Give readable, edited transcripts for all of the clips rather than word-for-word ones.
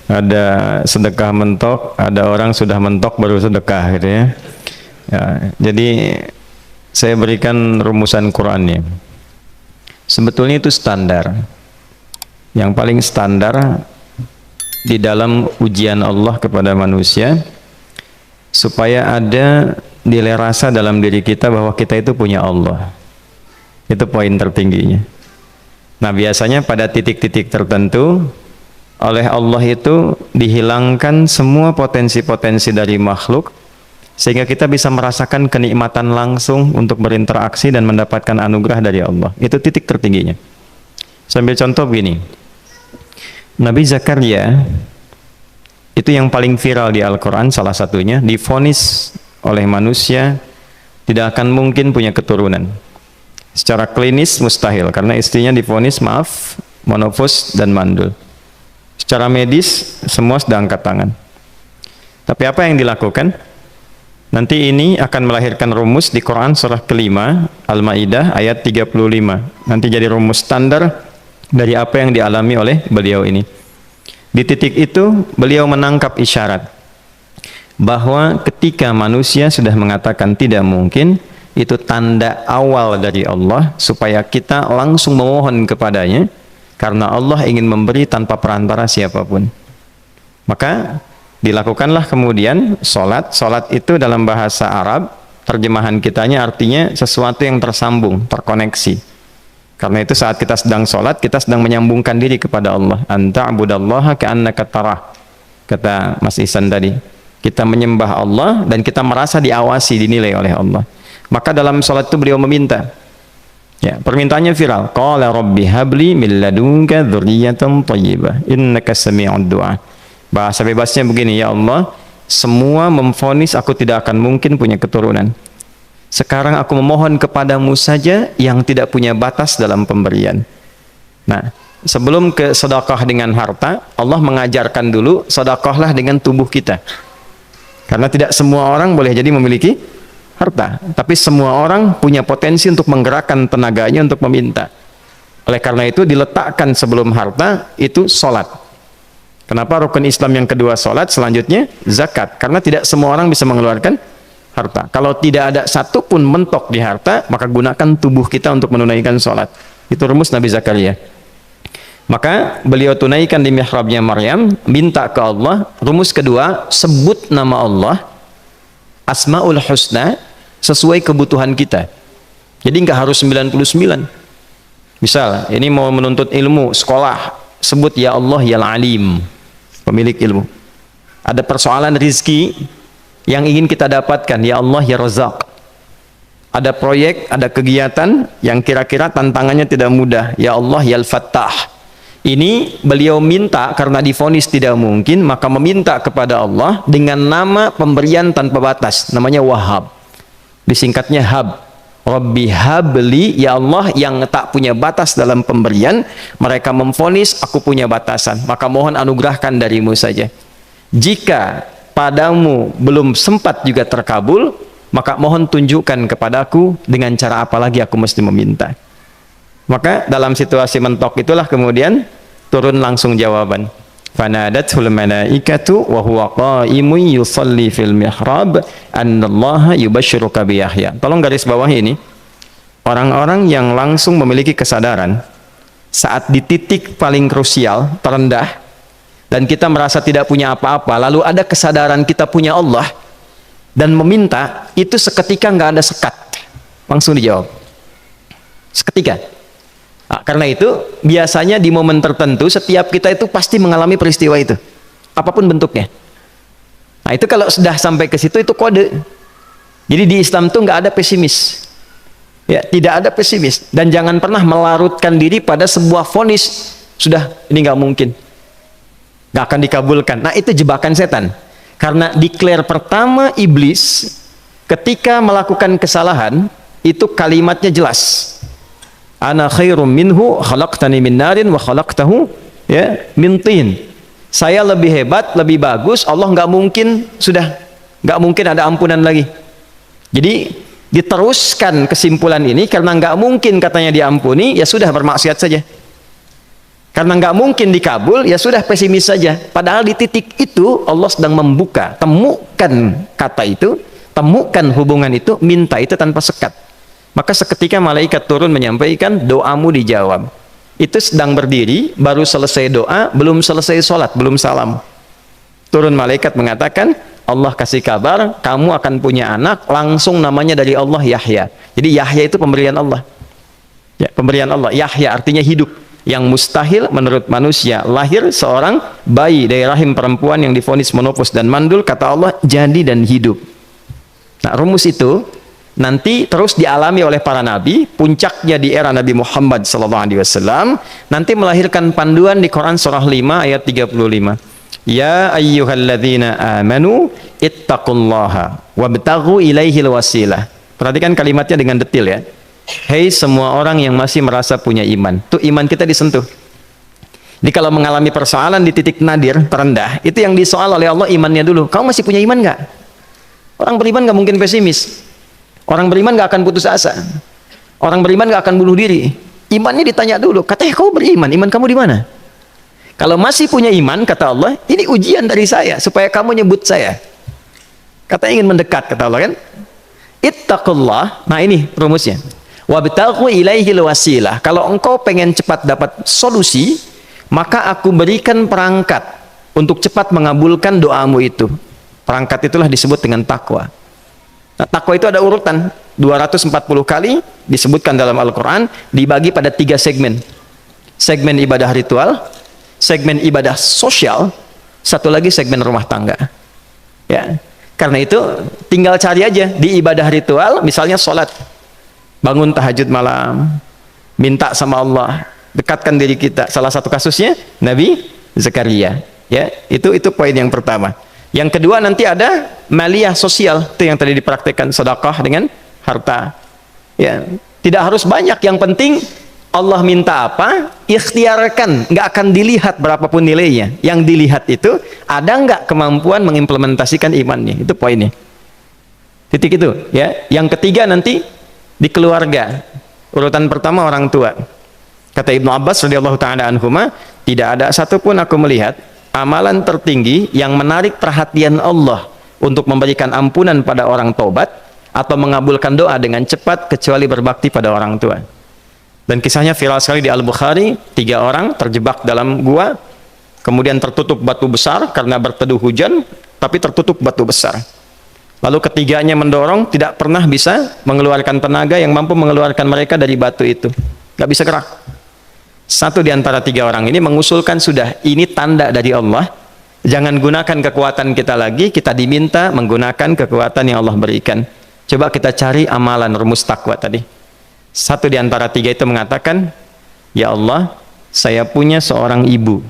ada sedekah mentok, ada orang sudah mentok baru sedekah gitu ya. Ya, jadi saya berikan rumusan Qur'annya. Sebetulnya itu standar. Yang paling standar di dalam ujian Allah kepada manusia, supaya ada nilai rasa dalam diri kita bahwa kita itu punya Allah. Itu poin tertingginya. Nah, biasanya pada titik-titik tertentu oleh Allah itu dihilangkan semua potensi-potensi dari makhluk, sehingga kita bisa merasakan kenikmatan langsung untuk berinteraksi dan mendapatkan anugerah dari Allah. Itu titik tertingginya. Sambil contoh begini, Nabi Zakaria itu yang paling viral di Al-Quran, salah satunya divonis oleh manusia tidak akan mungkin punya keturunan. Secara klinis mustahil, karena istrinya divonis monofus dan mandul. Secara medis semua sudah angkat tangan. Tapi apa yang dilakukan? Nanti ini akan melahirkan rumus di Quran surah kelima Al-Maidah ayat 35. Nanti jadi rumus standar dari apa yang dialami oleh beliau ini. Di titik itu beliau menangkap isyarat bahwa ketika manusia sudah mengatakan tidak mungkin, itu tanda awal dari Allah supaya kita langsung memohon kepadanya, karena Allah ingin memberi tanpa perantara siapapun. Maka dilakukanlah kemudian solat. Solat itu dalam bahasa Arab, terjemahan kitanya artinya sesuatu yang tersambung, terkoneksi. Karena itu saat kita sedang solat, kita sedang menyambungkan diri kepada Allah. Anta'budallaha ka'annaka tarah, kata Mas Ihsan tadi. Kita menyembah Allah dan kita merasa diawasi, dinilai oleh Allah. Maka dalam solat itu beliau meminta, ya, permintaannya viral. Qala rabbi habli min ladunka dzurriyyatan thayyibah innaka sami'ud du'a. Bahasa bebasnya begini, ya Allah, semua memvonis aku tidak akan mungkin punya keturunan. Sekarang aku memohon kepadamu saja yang tidak punya batas dalam pemberian. Nah, sebelum ke sedekah dengan harta, Allah mengajarkan dulu sedekahlah dengan tubuh kita. Karena tidak semua orang boleh jadi memiliki harta, tapi semua orang punya potensi untuk menggerakkan tenaganya untuk meminta. Oleh karena itu diletakkan sebelum harta itu solat. Kenapa rukun Islam yang kedua solat, selanjutnya zakat? Karena tidak semua orang bisa mengeluarkan harta. Kalau tidak ada satu pun mentok di harta, maka gunakan tubuh kita untuk menunaikan solat. Itu rumus Nabi Zakaria. Maka beliau tunaikan di mihrabnya Maryam, minta ke Allah. Rumus kedua, sebut nama Allah, Asmaul Husna, sesuai kebutuhan kita. Jadi nggak harus 99. Misal, ini mau menuntut ilmu, sekolah, sebut ya Allah ya Alim, pemilik ilmu. Ada persoalan rizki yang ingin kita dapatkan, ya Allah ya Razak. Ada proyek, ada kegiatan yang kira-kira tantangannya tidak mudah, ya Allah ya Al-Fattah. Ini beliau minta karena divonis tidak mungkin, maka meminta kepada Allah dengan nama pemberian tanpa batas, namanya Wahhab. Disingkatnya Hab. Rabbi habli, ya Allah yang tak punya batas dalam pemberian. Mereka memvonis aku punya batasan, maka mohon anugerahkan darimu saja. Jika padamu belum sempat juga terkabul, maka mohon tunjukkan kepadaku dengan cara apa lagi aku mesti meminta. Maka dalam situasi mentok itulah kemudian turun langsung jawaban. Fanadathul malaikatu wa huwa qa'imun yusalli fil mihrab annallaha yubashshiruka bi Yahya. Tolong garis bawah ini. Orang-orang yang langsung memiliki kesadaran saat di titik paling krusial, terendah, dan kita merasa tidak punya apa-apa, lalu ada kesadaran kita punya Allah dan meminta, itu seketika nggak ada sekat, langsung dijawab seketika. Nah, karena itu biasanya di momen tertentu setiap kita itu pasti mengalami peristiwa itu, apapun bentuknya. Nah, itu kalau sudah sampai ke situ itu kode. Jadi di Islam tuh nggak ada pesimis, ya, tidak ada pesimis, dan jangan pernah melarutkan diri pada sebuah vonis sudah ini nggak mungkin, nggak akan dikabulkan. Nah, itu jebakan setan. Karena declare pertama iblis ketika melakukan kesalahan itu kalimatnya jelas. Ana khairum minhu khalaqtani min narin wa khalaqtahu ya min tin. Saya lebih hebat, lebih bagus. Allah nggak mungkin, sudah nggak mungkin ada ampunan lagi. Jadi diteruskan kesimpulan ini, karena nggak mungkin katanya diampuni, ya sudah bermaksiat saja. Karena nggak mungkin dikabul, ya sudah pesimis saja. Padahal di titik itu Allah sedang membuka. Temukan kata itu, temukan hubungan itu, minta itu tanpa sekat. Maka seketika malaikat turun menyampaikan, doamu dijawab. Itu sedang berdiri, baru selesai doa, belum selesai sholat, belum salam. Turun malaikat mengatakan, Allah kasih kabar, kamu akan punya anak, langsung namanya dari Allah Yahya. Jadi Yahya itu pemberian Allah. Ya, pemberian Allah. Yahya artinya hidup. Yang mustahil menurut manusia, lahir seorang bayi dari rahim perempuan yang divonis menopause dan mandul, kata Allah jadi dan hidup. Nah, rumus itu nanti terus dialami oleh para nabi, puncaknya di era Nabi Muhammad SAW, nanti melahirkan panduan di Quran surah 5 ayat 35. Ya ayyuhalladzina amanu ittaqullaha wabtaghu ilaihil wasilah. Perhatikan kalimatnya dengan detail ya. Hei semua orang yang masih merasa punya iman, tuh iman kita disentuh. Jadi kalau mengalami persoalan di titik nadir terendah, itu yang disoal oleh Allah imannya dulu. Kamu masih punya iman nggak? Orang beriman nggak mungkin pesimis. Orang beriman nggak akan putus asa. Orang beriman nggak akan bunuh diri. Imannya ditanya dulu. Katanya kau beriman, iman kamu di mana? Kalau masih punya iman, kata Allah, ini ujian dari saya supaya kamu nyebut saya. Katanya ingin mendekat, kata Allah kan? Ittaqullah. Nah ini rumusnya. Wabtaghu ilaihil wasilah. Kalau engkau pengen cepat dapat solusi, maka aku berikan perangkat untuk cepat mengabulkan doamu itu. Perangkat itulah disebut dengan takwa. Nah, takwa itu ada urutan 240 kali disebutkan dalam Al-Quran, dibagi pada 3 segmen. Segmen ibadah ritual, segmen ibadah sosial, satu lagi segmen rumah tangga. Ya, karena itu tinggal cari aja di ibadah ritual, misalnya sholat. Bangun tahajud malam, minta sama Allah, dekatkan diri kita. Salah satu kasusnya Nabi Zakaria. Ya, itu poin yang pertama. Yang kedua nanti ada maliyah sosial, itu yang tadi dipraktikkan, sedekah dengan harta. Ya, tidak harus banyak, yang penting Allah minta apa, ikhtiarkan, nggak akan dilihat berapapun nilainya. Yang dilihat itu ada nggak kemampuan mengimplementasikan imannya, itu poinnya. Titik itu. Ya, yang ketiga nanti di keluarga. Urutan pertama orang tua. Kata Ibnu Abbas radhiyallahu taala anhuma, tidak ada satupun aku melihat amalan tertinggi yang menarik perhatian Allah untuk memberikan ampunan pada orang taubat atau mengabulkan doa dengan cepat kecuali berbakti pada orang tua. Dan kisahnya viral sekali di Al-Bukhari, 3 orang terjebak dalam gua, kemudian tertutup batu besar karena berteduh hujan, tapi tertutup batu besar. Lalu ketiganya mendorong, tidak pernah bisa mengeluarkan tenaga yang mampu mengeluarkan mereka dari batu itu. Gak bisa gerak. Satu di antara 3 orang ini mengusulkan, sudah, ini tanda dari Allah. Jangan gunakan kekuatan kita lagi, kita diminta menggunakan kekuatan yang Allah berikan. Coba kita cari amalan rumus takwa tadi. Satu di antara 3 itu mengatakan, ya Allah, saya punya seorang ibu.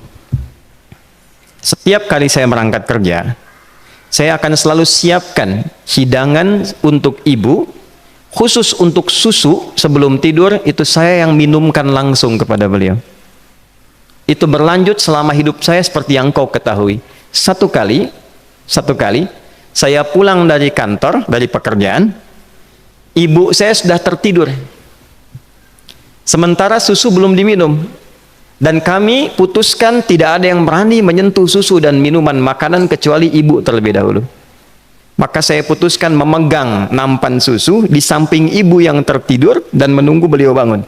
Setiap kali saya berangkat kerja, saya akan selalu siapkan hidangan untuk ibu, khusus untuk susu sebelum tidur, itu saya yang minumkan langsung kepada beliau. Itu berlanjut selama hidup saya seperti yang kau ketahui. Satu kali, saya pulang dari kantor, dari pekerjaan, ibu saya sudah tertidur. Sementara susu belum diminum. Dan kami putuskan tidak ada yang berani menyentuh susu dan minuman makanan kecuali ibu terlebih dahulu. Maka saya putuskan memegang nampan susu di samping ibu yang tertidur dan menunggu beliau bangun.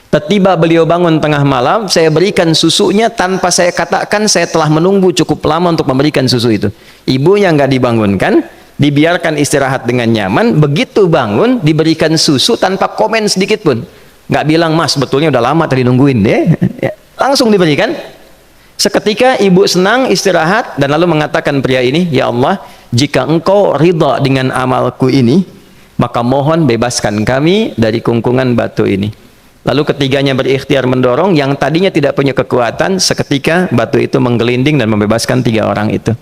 Tiba beliau bangun tengah malam, saya berikan susunya tanpa saya katakan saya telah menunggu cukup lama untuk memberikan susu itu. Ibunya nggak dibangunkan, dibiarkan istirahat dengan nyaman. Begitu bangun, diberikan susu tanpa komen sedikit pun. Nggak bilang, mas sebetulnya udah lama tadi nungguin deh. Ya, langsung diberikan. Seketika ibu senang istirahat dan lalu mengatakan pria ini, ya Allah, jika engkau ridha dengan amalku ini, maka mohon bebaskan kami dari kungkungan batu ini. Lalu ketiganya berikhtiar mendorong, yang tadinya tidak punya kekuatan, seketika batu itu menggelinding dan membebaskan 3 orang itu.